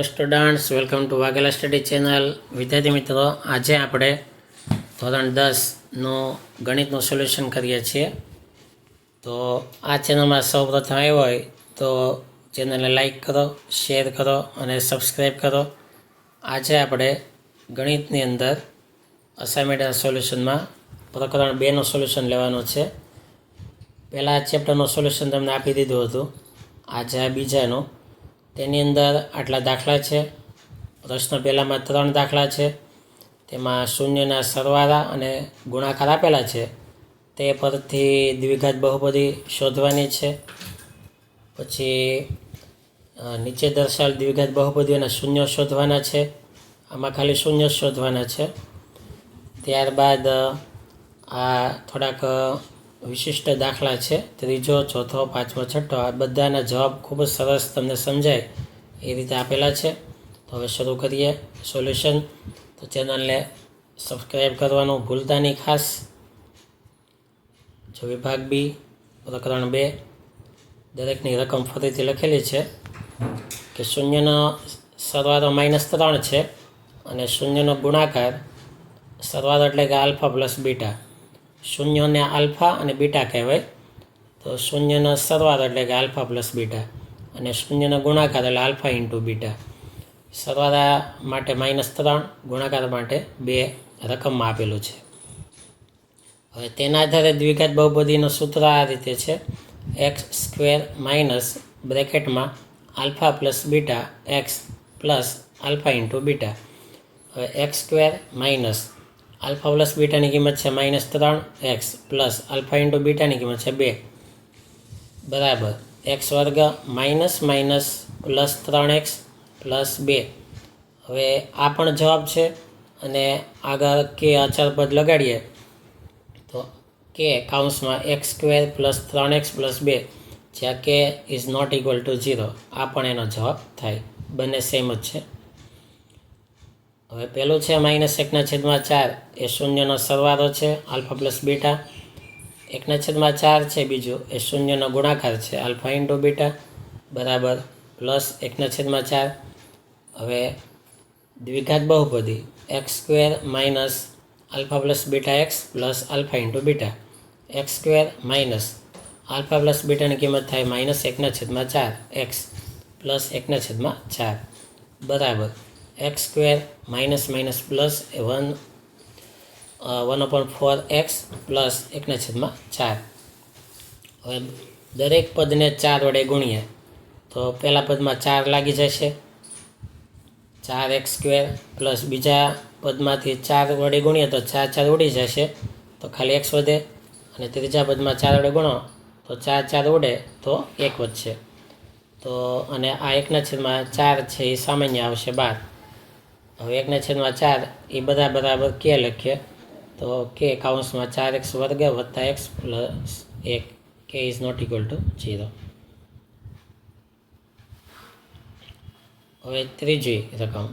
Hello students, welcome to Vaghela study channel. વિદ્યાર્થી મિત્રો, આજે આપણે ધોરણ 10નું ગણિતનું સોલ્યુશન કરીએ છીએ. તો આ ચેનલમાં સૌપ્રથમ આવ્યો હોય તો ચેનલને લાઈક કરો, શેર કરો અને સબસ્ક્રાઈબ કરો. આજે આપણે ગણિતની અંદર અસાઇનમેન્ટના સોલ્યુશનમાં પ્રકરણ 2નું સોલ્યુશન લેવાનું છે. પહેલાં ચેપ્ટરનું સોલ્યુશન તમને આપી દીધું હતું. આજે આ બીજાનું. તેની અંદર આટલા દાખલા છે. પ્રશ્ન પહેલામાં 3 દાખલા છે. તેમાં શૂન્યના સરવાળા અને ગુણાકાર આપેલા છે. તે પરથી દ્વિઘાત બહુપદી શોધવાની છે. પછી નીચે દર્શાવેલ દ્વિઘાત બહુપદીઓના શૂન્ય શોધવાના છે. આમાં ખાલી શૂન્ય શોધવાના છે. ત્યારબાદ આ થોડાક વિશિષ્ટ દાખલા છે. ત્રીજો, ચોથો, પાંચમો, છઠ્ઠો, આ બધાના જવાબ ખૂબ જ સરસ તમને સમજાય એ રીતે આપેલા છે. તો હવે શરૂ કરીએ સોલ્યુશન. તો ચેનલને સબસ્ક્રાઈબ કરવાનું ભૂલતા નહીં ખાસ. જો વિભાગ બી પ્રકરણ 2, દરેકની રકમ ફરીથી લખેલી છે કે શૂન્યનો સરવાળો -3 છે અને શૂન્યનો ગુણાકાર સરવાળો એટલે કે આલ્ફા પ્લસ બીટા. શૂન્યને આલ્ફા અને બીટા કહેવાય. તો શૂન્યનો સરવાળો એટલે કે આલ્ફા પ્લસ બીટા અને શૂન્યનો ગુણાકાર એટલે આલ્ફા ઇન્ટુ બીટા. સરવાળા માટે -3, ગુણાકાર માટે 2 રકમમાં આપેલું છે. હવે તેના આધારે દ્વિઘાત બહુપદીનું સૂત્ર આ રીતે છે: x² બ્રેકેટમાં alpha plus beta x plus alpha into beta. હવે x² આલ્ફા પ્લસ બીટાની કિંમત છે -3x પ્લસ આલ્ફા ઇન્ટુ બીટાની કિંમત છે 2 બરાબર x² minus plus 3x plus 2. હવે આ પણ જવાબ છે અને આગળ કે અચળ પદ લગાડીએ તો કે કાઉન્સમાં x² પ્લસ 3x પ્લસ 2, જ્યાં કે ઇઝ નોટ ઇક્વલ ટુ 0. આ પણ એનો જવાબ થાય. બંને સેમ જ છે. હવે પહેલું છે -1/4 એ શૂન્યનો સરવાળો છે આલ્ફા પ્લસ બીટા. 1/4 છે બીજું એ શૂન્યનો ગુણાકાર છે આલ્ફા ઇન્ટુ બીટા બરાબર પ્લસ 1/4. હવે દ્વિઘાત બહુપદી x² minus alpha plus beta x plus alpha into beta. x² minus alpha plus બીટાની કિંમત થાય -1/4 એક્સ પ્લસ 1/4 બરાબર x² minus plus 1/4x plus 1/4. હવે દરેક પદને 4 વડે ગુણીએ તો પહેલા પદમાં 4 લાગી જશે, 4x² પ્લસ બીજા પદમાંથી 4 વડે ગુણીએ તો 4 ઉડી જશે તો ખાલી x વધે. અને ત્રીજા પદમાં 4 વડે ગુણો તો 4 ઉડે તો 1 વધશે. તો અને આ 1/4 છે એ સામાન્ય આવશે 12. હવે 1/4 એ બધા બરાબર કે લખીએ તો કે કાઉન્સમાં 4x² વત્તા x પ્લસ 1, કે ઇઝ નોટ ઇક્વલ ટુ 0. હવે ત્રીજી રકમ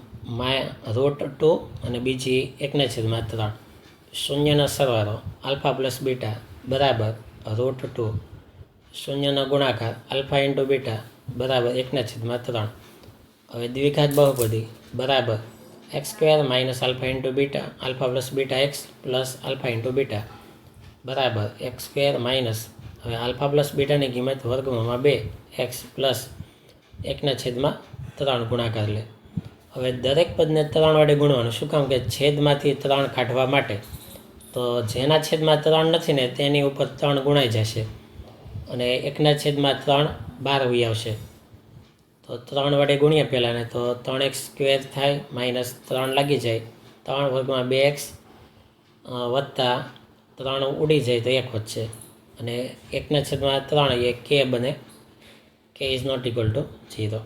√2 અને બીજી 1/3. શૂન્યનો સરવાળો આલ્ફા પ્લસ બીટા બરાબર √2. શૂન્યનો ગુણાકાર આલ્ફા ઇન્ટુ બીટા બરાબર 1/3. હવે દ્વિઘાત બહુપદી બરાબર x² minus alpha into beta alpha plus beta x plus alpha into beta બરાબર x² માઇનસ હવે આલ્ફા પ્લસ બીટાની કિંમત વર્ગમૂળમાં 2x પ્લસ 1/3 ગુણાકાર લે. હવે દરેક પદને 3 વડે ગુણવાનું. શું કામ કે છેદમાંથી 3 કાઢવા માટે. તો જેના છેદમાં 3 નથી ને તેની ઉપર 3 ગુણાઈ જશે અને 1/3 બહાર વહી આવશે. તો 3 વડે ગુણીએ પહેલાંને તો 3x² થાય -3 લાગી જાય, 3 વર્ગમાં 2x વત્તા 3 ઉડી જાય તો 1 વધશે અને 1/3 એ કે બને, કે ઇઝ નોટ ઇક્વલ ટુ 0.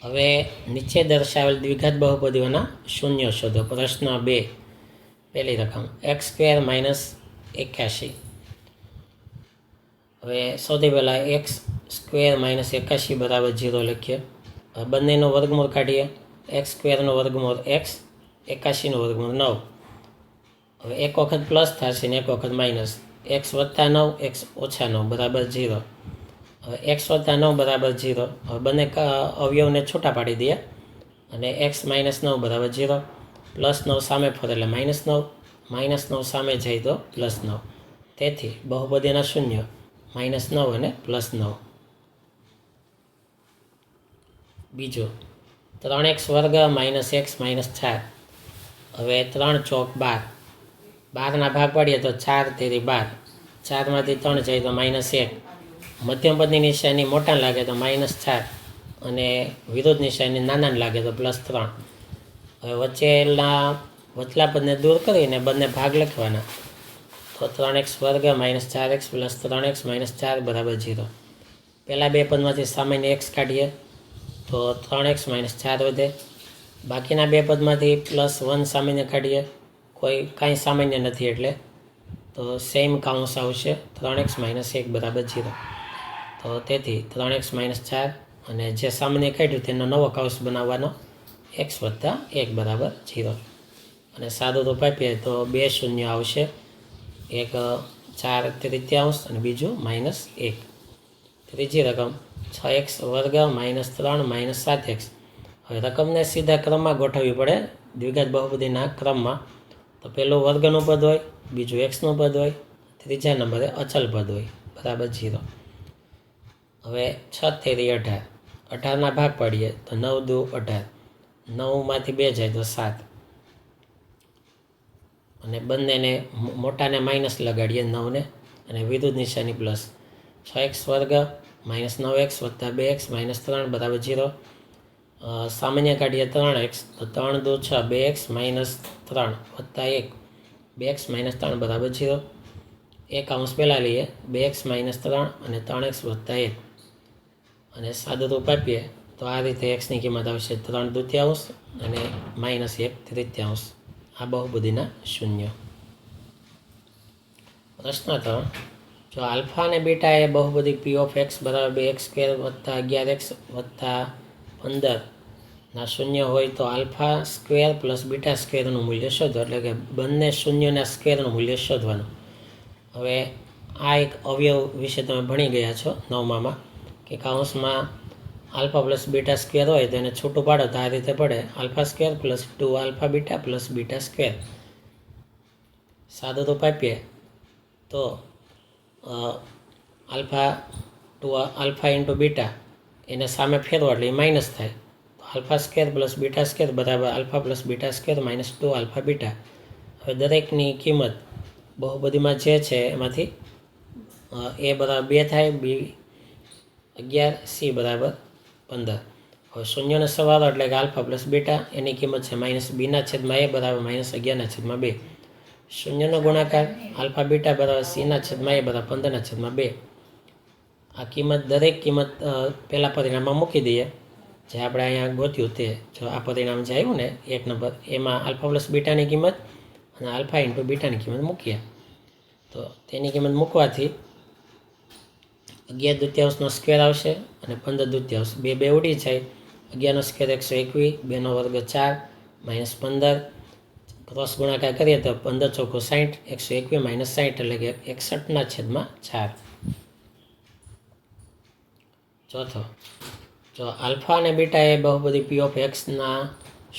હવે નીચે દર્શાવેલ દ્વિઘાત બહુપદીઓના શૂન્ય શોધો. પ્રશ્ન 2, પહેલી રકમ x² -81. હવે સૌથી પહેલાં x² -81 બરાબર 0 લખીએ. બંનેનો વર્ગમૂળ કાઢીએ. x² નો વર્ગમૂળ x, 81 નો વર્ગમૂળ 9. હવે એક વખત પ્લસ થશે ને એક વખત માઇનસ. x વત્તા 9 x ઓછા 9 બરાબર 0. હવે એક્સ વત્તા 9 બરાબર 0. હવે બંને અવયવને છૂટા પાડી દઈએ અને એક્સ માઇનસ 9 બરાબર 0. +9 સામે ફરે એટલે -9, -9 સામે જાય તો +9. તેથી બહુપદીના શૂન્ય -9 અને +9. બીજું 3x વર્ગ -x -4. હવે 3 ચોક 12. 12ના ભાગ પાડીએ તો 4 તેરી 12. 4માંથી 3 જાય તો -1. મધ્યમપદની નિશાની મોટા લાગે તો -4 અને વિરુદ્ધ નિશાની નાના લાગે તો +3. હવે વચલા પદને દૂર કરીને બંને ભાગ લખવાના. તો 3x વર્ગ -4x + 3x -4 બરાબર 0. પહેલાં બે પદમાંથી સામાન્ય x કાઢીએ તો 3x -4 વધે. બાકીના બે પદમાંથી +1 સામાન્ય કાઢીએ, કાંઈ સામાન્ય નથી એટલે તો સેમ કાઉન્સ આવશે. 3x - 1 બરાબર 0. તો તેથી 3x - 4 અને જે સામાન્ય કાઢ્યું તેનો નવો કાઉન્સ બનાવવાનો, x + 1 બરાબર 0. અને સાદું રૂપ આપીએ તો બે શૂન્ય આવશે, એક 4/3 અને બીજું -1. ત્રીજી રકમ 6x વર્ગ -3 7x. હવે રકમને સીધા ક્રમમાં ગોઠવવી પડે, દ્વિઘાત બહુપદીના ક્રમમાં. તો પહેલું વર્ગનું પદ હોય, બીજું એક્સનું પદ હોય, ત્રીજા નંબરે અચલ પદ હોય, બરાબર 0. હવે 6 તેરી 18. 18ના ભાગ પાડીએ તો 9 દુ 18. 9માંથી 2 જાય તો 7. અને બંનેને મોટાને માઇનસ લગાડીએ 9ને અને વિરુદ્ધ નિશાની પ્લસ. 6x વર્ગ -9x + 2x - 3 બરાબર 0. સામાન્ય કાઢીએ 3x તો 3 દુ 6, 2x - 3 + 1, 2x - 3 બરાબર 0. એક અંશ પહેલાં લઈએ, 2x - 3 અને 3x + 1. અને સાદું રૂપ આપીએ તો આ રીતે એક્સની કિંમત આવશે 3/2 અને -1/3. આ બહુપદીના શૂન્ય. પ્રશ્ન 3. જો આલ્ફા અને બીટા એ બહુપદી p of x બરાબર 2x² + 11x + 15 શૂન્ય હોય તો આલ્ફા સ્ક્વેર પ્લસ બીટા સ્ક્વેરનું મૂલ્ય શોધો. એટલે કે બંને શૂન્યના સ્ક્વેરનું મૂલ્ય શોધવાનું. હવે આ એક અવયવ વિશે તમે ભણી ગયા છો 9મામાં, કે કાઉન્સમાં આલ્ફા પ્લસ બીટા સ્ક્વેર હોય તો એને છૂટું પાડો તો આ રીતે પડે, alpha square + 2α beta + beta square. સાદું રૂપ આપીએ તો આલ્ફા ઇન્ટુ બીટા એને સામે ફેરવો એટલે એ માઇનસ થાય. તો alpha square plus beta square બરાબર alpha plus beta square -2α beta. હવે દરેકની કિંમત બહુપદીમાં જે છે એમાંથી a બરાબર 2 થાય, b 11, c બરાબર 15. હવે શૂન્યનો સરવાળો એટલે કે આલ્ફા પ્લસ બીટા, એની કિંમત છે -b/a બરાબર -11/2. શૂન્યનો ગુણાકાર આલ્ફા બીટા બરાબર c/a બરાબર 15/2. આ કિંમત દરેક કિંમત પહેલાં પરિણામમાં મૂકી દઈએ, જે આપણે અહીંયા ગોત્યું તે. જો આ પરિણામ જે આવ્યું ને 1 નંબર, એમાં આલ્ફા પ્લસ બીટાની કિંમત અને આલ્ફા ઇન્ટુ બીટાની કિંમત મૂકીએ તો તેની કિંમત મૂકવાથી 11/2 સ્ક્વેર આવશે અને 15/2 બે ઉડી જાય. 11 સ્ક્વેર 121, 2 વર્ગ 4 -15. ક્રોસ ગુણાકાર કરીએ તો 15 ચોખ્ખું 60, 121 - 60 એટલે કે 61/4. ચોથો, જો આલ્ફા અને બીટા એ બહુપદી p of x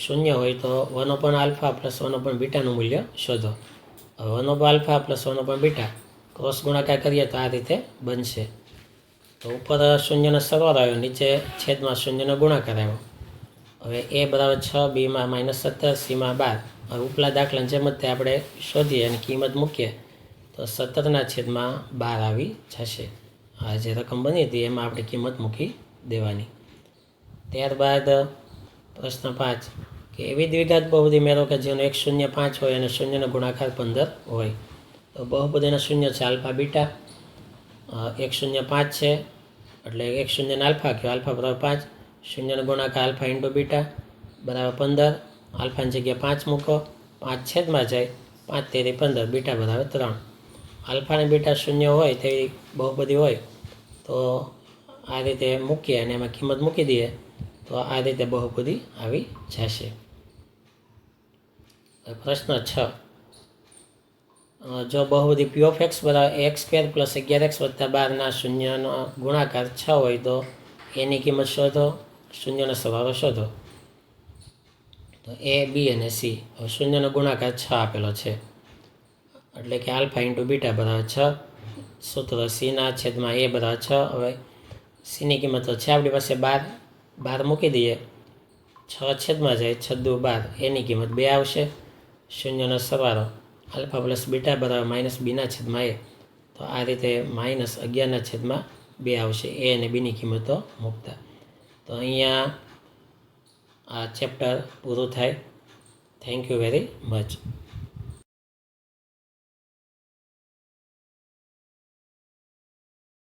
શૂન્ય હોય તો 1/α + 1/βનું મૂલ્ય શોધો. હવે 1/α + 1/β ક્રોસ ગુણાકાર કરીએ તો આ રીતે બનશે. તો ઉપર શૂન્યનો સરવાળો આવ્યો, નીચે છેદમાં શૂન્યનો ગુણાકાર આવ્યો. હવે a બરાબર 6, b માં -17, c માં 12. હવે ઉપલા દાખલાની જેમ જ આપણે શોધીએ અને કિંમત મૂકીએ તો 17/12 આવી જશે. આ જે રકમ બની હતી એમાં આપણે કિંમત મૂકી દેવાની. ત્યારબાદ પ્રશ્ન 5, કે એવી દ્વિઘાત બહુપદી મેળવો કે જેનો x 0, 5 હોય અને શૂન્યનો ગુણાકાર 15 હોય. તો બહુપદીના શૂન્ય છે આલ્ફા બીટા, x 0, 5 છે એટલે x 0 આલ્ફા કયો, આલ્ફા બરાબર 5, શૂન્યનો ગુણાકાર આલ્ફા ઇન્ટુ બીટા બરાબર 15. આલ્ફાની જગ્યાએ 5 મૂકો, 5 છેદમાં જાય, 5 તેરી 15, બીટા બરાબર 3. આલ્ફા અને બીટા શૂન્ય હોય તેવી બહુપદી હોય તો આ રીતે મૂકીએ અને એમાં કિંમત મૂકી દઈએ તો આ રીતે બહુપદી આવી જશે. પ્રશ્ન 6, જો બહુપદી પી ઓફ એક્સ બરાબર એક્સ સ્ક્વેર પ્લસ 11x વત્તા 12ના શૂન્યનો ગુણાકાર 6 હોય તો એની કિંમત શોધો, શૂન્યનો સરવાળો શોધો. તો એ, બી અને સી. હવે શૂન્યનો ગુણાકાર 6 આપેલો છે એટલે કે આલ્ફા ઇન્ટુ બીટા બરાબર 6. સૂત્ર સીના છેદમાં એ બરાબર 6. હવે સીની કિંમત તો છે આપણી પાસે 12 મૂકી દઈએ. 6 છેદમાં જાય, 6 દુ 12, એની કિંમત 2 આવશે. શૂન્યનો સરવાળો આલ્ફા પ્લસ બીટા બરાબર માઇનસ બીના છેદમાં એ. તો આ રીતે માઇનસ 11ના છેદમાં 2 આવશે એ અને બીની કિંમતો મૂકતા. તો અહીંયા આ ચેપ્ટર પૂરું થાય. Thank you very much.